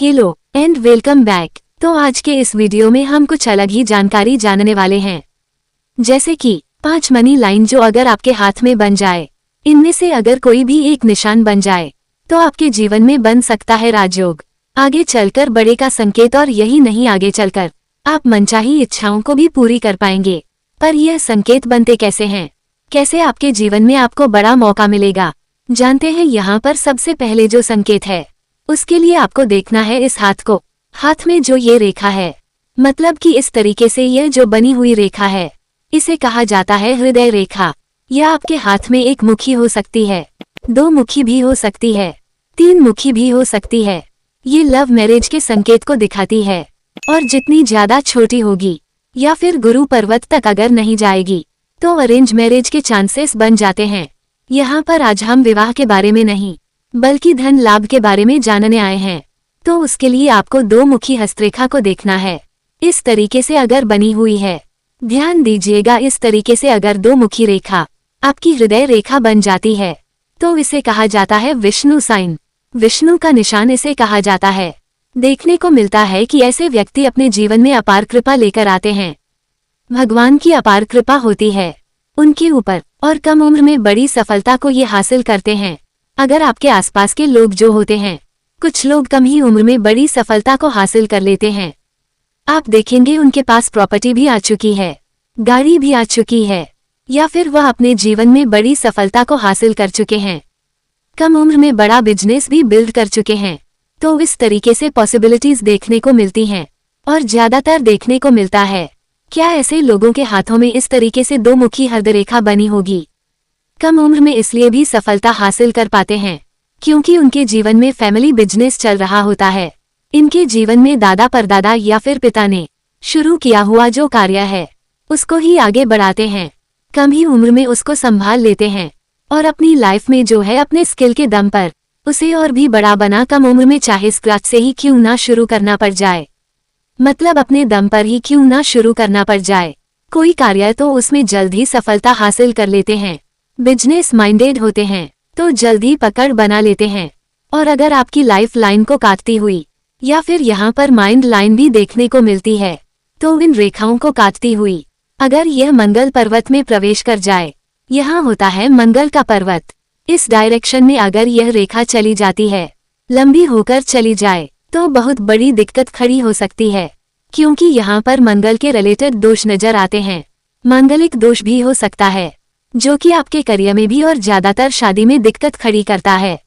Hello and welcome back. तो आज के इस वीडियो में हम कुछ अलग ही जानकारी जानने वाले हैं, जैसे कि 5 मनी लाइन जो अगर आपके हाथ में बन जाए, इनमें से अगर कोई भी एक निशान बन जाए तो आपके जीवन में बन सकता है राजयोग, आगे चलकर बड़े का संकेत। और यही नहीं, आगे चलकर आप मनचाही इच्छाओं को भी पूरी कर पाएंगे। पर यह संकेत बनते कैसे हैं, कैसे आपके जीवन में आपको बड़ा मौका मिलेगा, जानते हैं यहाँ पर। सबसे पहले जो संकेत है उसके लिए आपको देखना है इस हाथ को। हाथ में जो ये रेखा है, मतलब कि इस तरीके से यह जो बनी हुई रेखा है, इसे कहा जाता है हृदय रेखा। यह आपके हाथ में एक मुखी हो सकती है, 2 मुखी भी हो सकती है, 3 मुखी भी हो सकती है। ये लव मैरिज के संकेत को दिखाती है, और जितनी ज्यादा छोटी होगी या फिर गुरु पर्वत तक अगर नहीं जाएगी तो अरेंज मैरिज के चांसेस बन जाते हैं। यहाँ पर आज हम विवाह के बारे में नहीं बल्कि धन लाभ के बारे में जानने आए हैं। तो उसके लिए आपको 2 मुखी हस्तरेखा को देखना है। इस तरीके से अगर बनी हुई है, ध्यान दीजिएगा, इस तरीके से अगर 2 मुखी रेखा आपकी हृदय रेखा बन जाती है तो इसे कहा जाता है विष्णु साइन, विष्णु का निशान इसे कहा जाता है। देखने को मिलता है कि ऐसे व्यक्ति अपने जीवन में अपार कृपा लेकर आते हैं, भगवान की अपार कृपा होती है उनके ऊपर, और कम उम्र में बड़ी सफलता को ये हासिल करते हैं। अगर आपके आसपास के लोग जो होते हैं, कुछ लोग कम ही उम्र में बड़ी सफलता को हासिल कर लेते हैं। आप देखेंगे उनके पास प्रॉपर्टी भी आ चुकी है, गाड़ी भी आ चुकी है, या फिर वह अपने जीवन में बड़ी सफलता को हासिल कर चुके हैं, कम उम्र में बड़ा बिजनेस भी बिल्ड कर चुके हैं। तो इस तरीके से पॉसिबिलिटीज देखने को मिलती हैं, और ज्यादातर देखने को मिलता है। क्या ऐसे लोगों के हाथों में इस तरीके से 2 मुखी हृदयरेखा बनी होगी? कम उम्र में इसलिए भी सफलता हासिल कर पाते हैं क्योंकि उनके जीवन में फैमिली बिजनेस चल रहा होता है। इनके जीवन में दादा परदादा या फिर पिता ने शुरू किया हुआ जो कार्य है उसको ही आगे बढ़ाते हैं, कम ही उम्र में उसको संभाल लेते हैं, और अपनी लाइफ में जो है अपने स्किल के दम पर उसे और भी बड़ा बना, कम उम्र में चाहे स्क्रैच से ही क्यों ना शुरू करना पड़ जाए, मतलब अपने दम पर ही क्यों ना शुरू करना पड़ जाए कोई कार्य, तो उसमें जल्द ही सफलता हासिल कर लेते हैं। बिजनेस माइंडेड होते हैं तो जल्दी पकड़ बना लेते हैं। और अगर आपकी लाइफ लाइन को काटती हुई या फिर यहाँ पर माइंड लाइन भी देखने को मिलती है, तो इन रेखाओं को काटती हुई अगर यह मंगल पर्वत में प्रवेश कर जाए, यहाँ होता है मंगल का पर्वत, इस डायरेक्शन में अगर यह रेखा चली जाती है, लंबी होकर चली जाए, तो बहुत बड़ी दिक्कत खड़ी हो सकती है। क्योंकि यहाँ पर मंगल के रिलेटेड दोष नजर आते हैं। मांगलिक दोष भी हो सकता है जो कि आपके करियर में भी और ज्यादातर शादी में दिक्कत खड़ी करता है।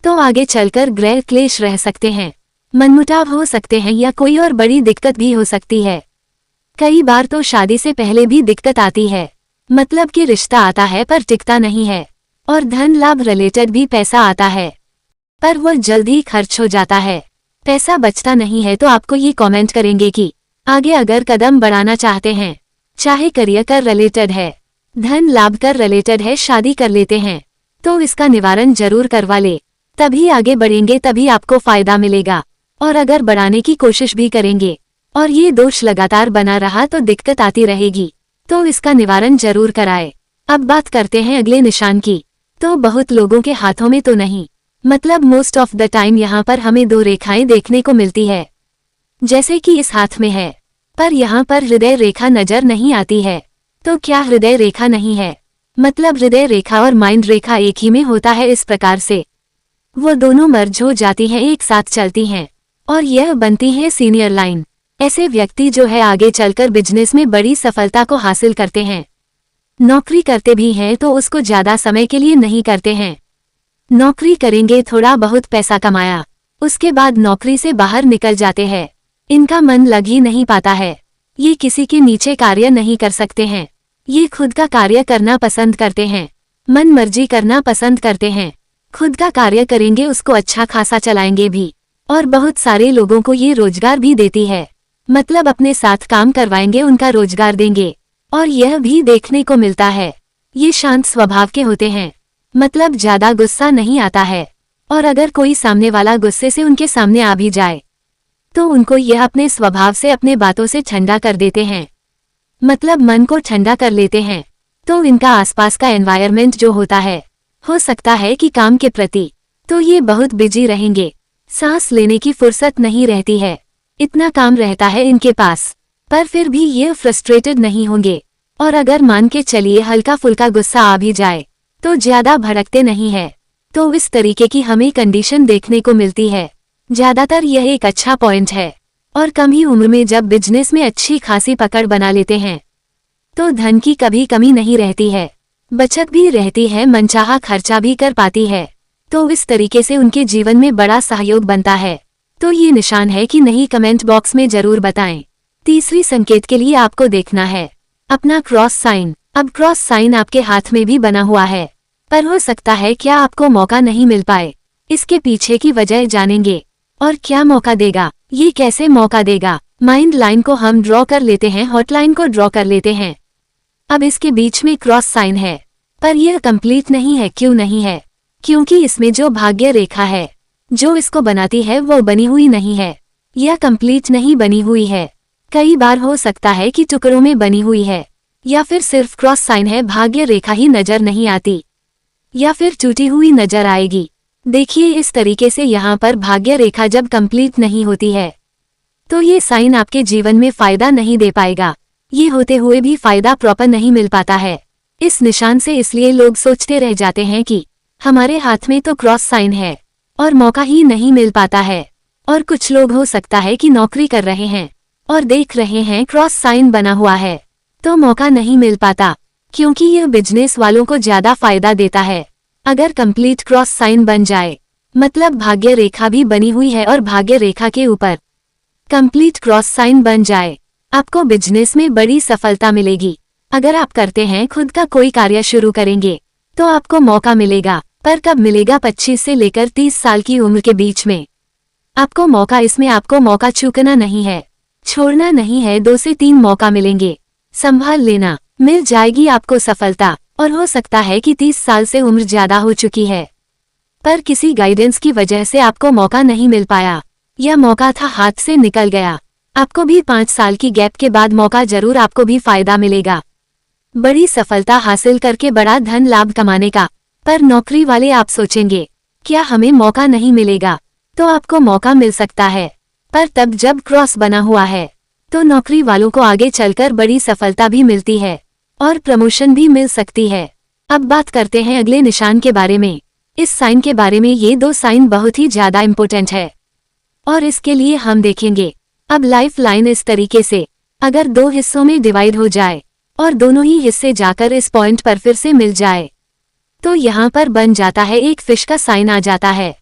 तो आगे चलकर ग्रह क्लेश रह सकते हैं, मनमुटाव हो सकते हैं, या कोई और बड़ी दिक्कत भी हो सकती है। कई बार तो शादी से पहले भी दिक्कत आती है, मतलब कि रिश्ता आता है पर टिकता नहीं है, और धन लाभ रिलेटेड भी पैसा आता है पर वह जल्दी खर्च हो जाता है, पैसा बचता नहीं है। तो आपको ये कमेंट करेंगे कि आगे अगर कदम बढ़ाना चाहते हैं, चाहे करियर कर रिलेटेड है, धन लाभ कर रिलेटेड है, शादी कर लेते हैं, तो इसका निवारण जरूर करवा ले, तभी आगे बढ़ेंगे, तभी आपको फायदा मिलेगा। और अगर बढ़ाने की कोशिश भी करेंगे और ये दोष लगातार बना रहा तो दिक्कत आती रहेगी, तो इसका निवारण जरूर कराए। अब बात करते हैं अगले निशान की। तो बहुत लोगों के हाथों में तो नहीं, मतलब मोस्ट ऑफ द टाइम यहाँ पर हमें 2 रेखाएं देखने को मिलती है, जैसे कि इस हाथ में है, पर यहाँ पर हृदय रेखा नजर नहीं आती है। तो क्या हृदय रेखा नहीं है, मतलब हृदय रेखा और माइंड रेखा एक ही में होता है। इस प्रकार से वो दोनों मर्ज हो जाती हैं, एक साथ चलती हैं, और यह बनती है सीनियर लाइन। ऐसे व्यक्ति जो है आगे चलकर बिजनेस में बड़ी सफलता को हासिल करते हैं। नौकरी करते भी हैं तो उसको ज्यादा समय के लिए नहीं करते हैं। नौकरी करेंगे, थोड़ा बहुत पैसा कमाया, उसके बाद नौकरी से बाहर निकल जाते हैं। इनका मन लग ही नहीं पाता है, ये किसी के नीचे कार्य नहीं कर सकते हैं, ये खुद का कार्य करना पसंद करते हैं, मन मर्जी करना पसंद करते हैं। खुद का कार्य करेंगे, उसको अच्छा खासा चलाएंगे भी, और बहुत सारे लोगों को ये रोजगार भी देती है, मतलब अपने साथ काम करवाएंगे, उनका रोजगार देंगे। और यह भी देखने को मिलता है ये शांत स्वभाव के होते हैं, मतलब ज्यादा गुस्सा नहीं आता है, और अगर कोई सामने वाला गुस्से से उनके सामने आ भी जाए तो उनको यह अपने स्वभाव से अपने बातों से ठंडा कर देते हैं, मतलब मन को ठंडा कर लेते हैं। तो इनका आसपास का एनवायरनमेंट जो होता है, हो सकता है कि काम के प्रति तो ये बहुत बिजी रहेंगे, सांस लेने की फुर्सत नहीं रहती है, इतना काम रहता है इनके पास, पर फिर भी ये फ्रस्ट्रेटेड नहीं होंगे। और अगर मान के चलिए हल्का फुल्का गुस्सा आ भी जाए तो ज्यादा भड़कते नहीं है। तो इस तरीके की हमें कंडीशन देखने को मिलती है। ज्यादातर यह एक अच्छा पॉइंट है। और कम ही उम्र में जब बिजनेस में अच्छी खासी पकड़ बना लेते हैं तो धन की कभी कमी नहीं रहती है, बचत भी रहती है, मनचाहा खर्चा भी कर पाती है। तो इस तरीके से उनके जीवन में बड़ा सहयोग बनता है। तो ये निशान है कि नहीं, कमेंट बॉक्स में जरूर बताएं। तीसरी संकेत के लिए आपको देखना है अपना क्रॉस साइन। अब क्रॉस साइन आपके हाथ में भी बना हुआ है, पर हो सकता है क्या आपको मौका नहीं मिल पाए। इसके पीछे की वजह जानेंगे। और क्या मौका देगा, ये कैसे मौका देगा। माइंड लाइन को हम ड्रॉ कर लेते हैं, हॉटलाइन को ड्रॉ कर लेते हैं। अब इसके बीच में क्रॉस साइन है, पर यह कंप्लीट नहीं है। क्यों नहीं है? क्योंकि इसमें जो भाग्य रेखा है जो इसको बनाती है वो बनी हुई नहीं है, यह कंप्लीट नहीं बनी हुई है। कई बार हो सकता है कि टुकड़ों में बनी हुई है, या फिर सिर्फ क्रॉस साइन है, भाग्य रेखा ही नजर नहीं आती, या फिर टूटी हुई नजर आएगी। देखिए इस तरीके से यहाँ पर भाग्य रेखा जब कंप्लीट नहीं होती है तो ये साइन आपके जीवन में फायदा नहीं दे पाएगा। ये होते हुए भी फायदा प्रॉपर नहीं मिल पाता है इस निशान से। इसलिए लोग सोचते रह जाते हैं कि हमारे हाथ में तो क्रॉस साइन है और मौका ही नहीं मिल पाता है। और कुछ लोग हो सकता है कि नौकरी कर रहे हैं और देख रहे हैं क्रॉस साइन बना हुआ है तो मौका नहीं मिल पाता, क्योंकि यह बिजनेस वालों को ज्यादा फायदा देता है। अगर कंप्लीट क्रॉस साइन बन जाए मतलब भाग्य रेखा भी बनी हुई है और भाग्य रेखा के ऊपर कंप्लीट क्रॉस साइन बन जाए, आपको बिजनेस में बड़ी सफलता मिलेगी। अगर आप करते हैं, खुद का कोई कार्य शुरू करेंगे तो आपको मौका मिलेगा, पर कब मिलेगा? 25 से लेकर 30 साल की उम्र के बीच में आपको मौका। इसमें आपको मौका चूकना नहीं है, छोड़ना नहीं है। 2 से 3 मौका मिलेंगे, संभाल लेना, मिल जाएगी आपको सफलता। और हो सकता है कि 30 साल से उम्र ज्यादा हो चुकी है, पर किसी गाइडेंस की वजह से आपको मौका नहीं मिल पाया, या मौका था हाथ से निकल गया। आपको भी 5 साल की गैप के बाद मौका जरूर, आपको भी फायदा मिलेगा, बड़ी सफलता हासिल करके बड़ा धन लाभ कमाने का। पर नौकरी वाले आप सोचेंगे क्या हमें मौका नहीं मिलेगा? तो आपको मौका मिल सकता है, पर तब जब क्रॉस बना हुआ है। तो नौकरी वालों को आगे चलकर बड़ी सफलता भी मिलती है और प्रमोशन भी मिल सकती है। अब बात करते हैं अगले निशान के बारे में। इस साइन के बारे में, ये 2 साइन बहुत ही ज्यादा इम्पोर्टेंट है और इसके लिए हम देखेंगे अब लाइफ लाइन इस तरीके से। अगर 2 हिस्सों में डिवाइड हो जाए और दोनों ही हिस्से जाकर इस पॉइंट पर फिर से मिल जाए तो यहाँ पर बन जाता है एक फिश का साइन आ जाता है।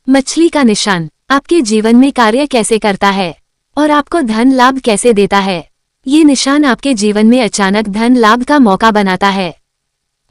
मछली का निशान आपके जीवन में कार्य कैसे करता है और आपको धन लाभ कैसे देता है। ये निशान आपके जीवन में अचानक धन लाभ का मौका बनाता है।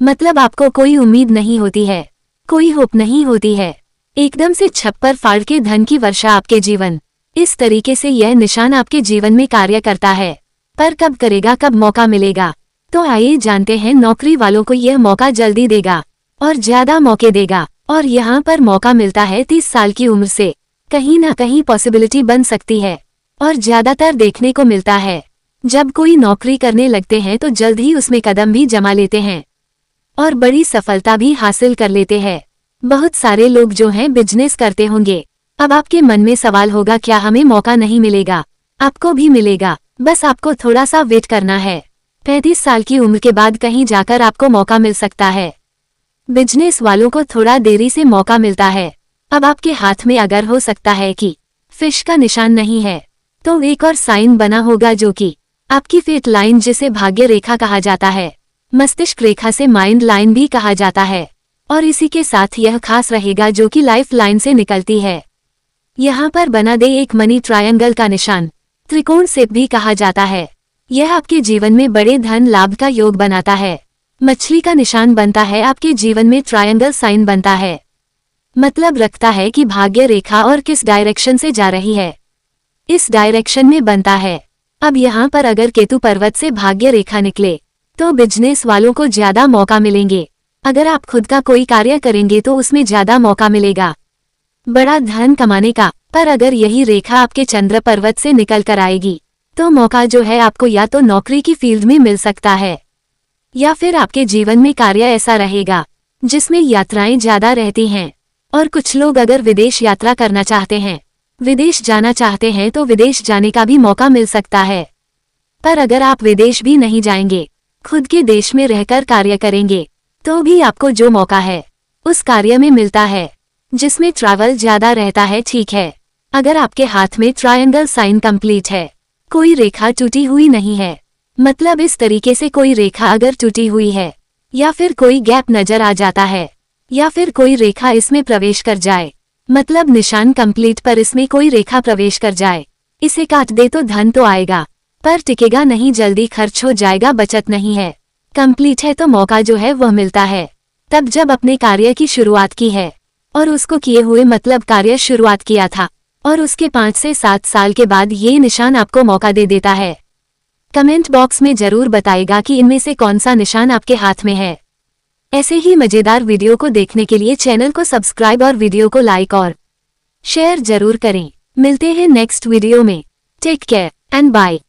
मतलब आपको कोई उम्मीद नहीं होती है, कोई होप नहीं होती है, एकदम से छप्पर फाड़ के धन की वर्षा आपके जीवन। इस तरीके से यह निशान आपके जीवन में कार्य करता है, पर कब करेगा, कब मौका मिलेगा? तो आइए जानते हैं। नौकरी वालों को यह मौका जल्दी देगा और ज्यादा मौके देगा। और यहाँ पर मौका मिलता है 30 साल की उम्र से, कहीं ना कहीं पॉसिबिलिटी बन सकती है। और ज्यादातर देखने को मिलता है जब कोई नौकरी करने लगते हैं तो जल्द ही उसमें कदम भी जमा लेते हैं और बड़ी सफलता भी हासिल कर लेते हैं। बहुत सारे लोग जो हैं बिजनेस करते होंगे। अब आपके मन में सवाल होगा, क्या हमें मौका नहीं मिलेगा? आपको भी मिलेगा, बस आपको थोड़ा सा वेट करना है। 35 साल की उम्र के बाद कहीं जाकर आपको मौका मिल सकता है। बिजनेस वालों को थोड़ा देरी से मौका मिलता है। अब आपके हाथ में अगर हो सकता है कि फिश का निशान नहीं है तो एक और साइन बना होगा जो कि आपकी फेट लाइन, जिसे भाग्य रेखा कहा जाता है, मस्तिष्क रेखा से माइंड लाइन भी कहा जाता है। और इसी के साथ यह खास रहेगा जो कि लाइफ लाइन से निकलती है। यहाँ पर बना दे एक मनी ट्रायंगल का निशान, त्रिकोण शेप भी कहा जाता है। यह आपके जीवन में बड़े धन लाभ का योग बनाता है। मछली का निशान बनता है, आपके जीवन में ट्रायंगल साइन बनता है, मतलब रखता है कि भाग्य रेखा और किस डायरेक्शन से जा रही है, इस डायरेक्शन में बनता है। अब यहाँ पर अगर केतु पर्वत से भाग्य रेखा निकले तो बिजनेस वालों को ज्यादा मौका मिलेंगे। अगर आप खुद का कोई कार्य करेंगे तो उसमें ज्यादा मौका मिलेगा बड़ा धन कमाने का। पर अगर यही रेखा आपके चंद्र पर्वत से निकल कर आएगी तो मौका जो है आपको या तो नौकरी की फील्ड में मिल सकता है, या फिर आपके जीवन में कार्य ऐसा रहेगा जिसमें यात्राएं ज्यादा रहती हैं और कुछ लोग अगर विदेश यात्रा करना चाहते हैं, विदेश जाना चाहते हैं तो विदेश जाने का भी मौका मिल सकता है। पर अगर आप विदेश भी नहीं जाएंगे, खुद के देश में रहकर कार्य करेंगे, तो भी आपको जो मौका है उस कार्य में मिलता है जिसमें ट्रैवल ज्यादा रहता है। ठीक है, अगर आपके हाथ में ट्रायंगल साइन कंप्लीट है, कोई रेखा टूटी हुई नहीं है, मतलब इस तरीके से कोई रेखा अगर टूटी हुई है या फिर कोई गैप नजर आ जाता है या फिर कोई रेखा इसमें प्रवेश कर जाए, मतलब निशान कंप्लीट पर इसमें कोई रेखा प्रवेश कर जाए, इसे काट दे तो धन तो आएगा पर टिकेगा नहीं, जल्दी खर्च हो जाएगा, बचत नहीं है। कंप्लीट है तो मौका जो है वह मिलता है तब जब अपने कार्य की शुरुआत की है और उसको किए हुए मतलब कार्य शुरुआत किया था, और उसके 5 से 7 साल के बाद ये निशान आपको मौका दे देता है। कमेंट बॉक्स में जरूर बताइएगा कि इनमें से कौन सा निशान आपके हाथ में है। ऐसे ही मजेदार वीडियो को देखने के लिए चैनल को सब्सक्राइब और वीडियो को लाइक और शेयर जरूर करें। मिलते हैं नेक्स्ट वीडियो में। Take care and bye.